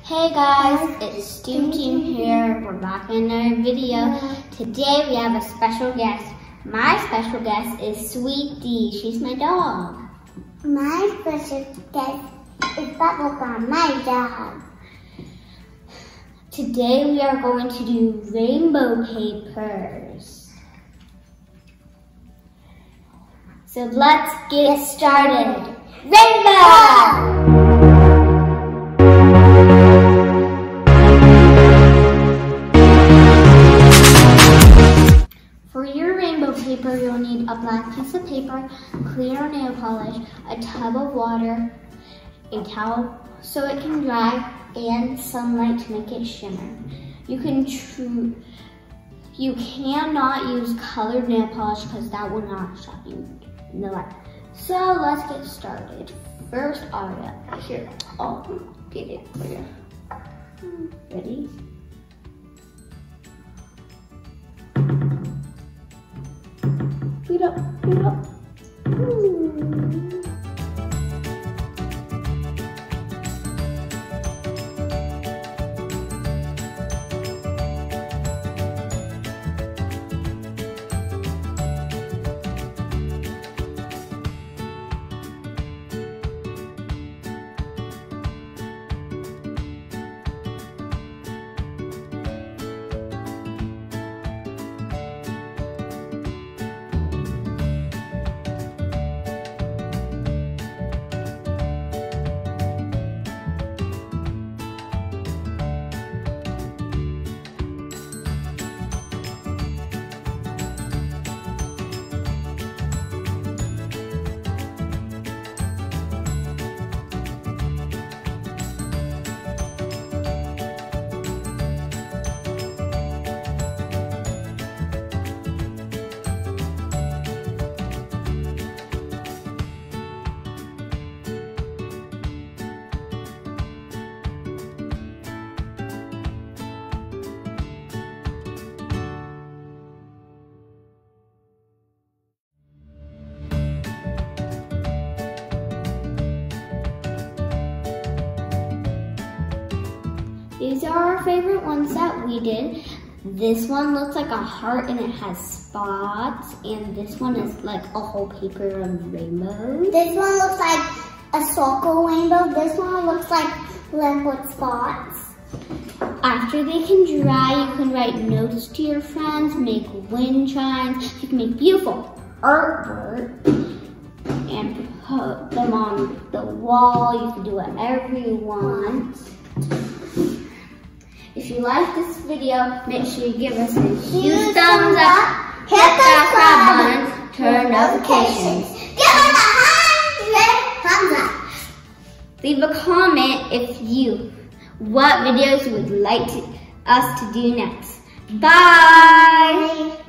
Hey guys, it's Stu Team here. We're back in our video. Today we have a special guest. My special guest is Sweetie. She's my dog. My special guest is Bubblegum, my dog. Today we are going to do rainbow papers. So let's get started. Rainbow! For your rainbow paper, you'll need a black piece of paper, clear nail polish, a tub of water, a towel so it can dry, and sunlight to make it shimmer. You cannot use colored nail polish because that will not stop you in the light. So let's get started. First, here, I'll get it for you. Ready? Beat up, beat up. Ooh. These are our favorite ones that we did. This one looks like a heart and it has spots. And this one is like a whole paper of rainbows. This one looks like a circle rainbow. This one looks like liquid spots. After they can dry, you can write notes to your friends, make wind chimes. You can make beautiful artwork and put them on the wall. You can do whatever you want. If you like this video, make sure you give us a huge thumbs up, hit the subscribe button, turn notifications. Give us 100 thumbs up. Leave a comment what videos you would like us to do next. Bye!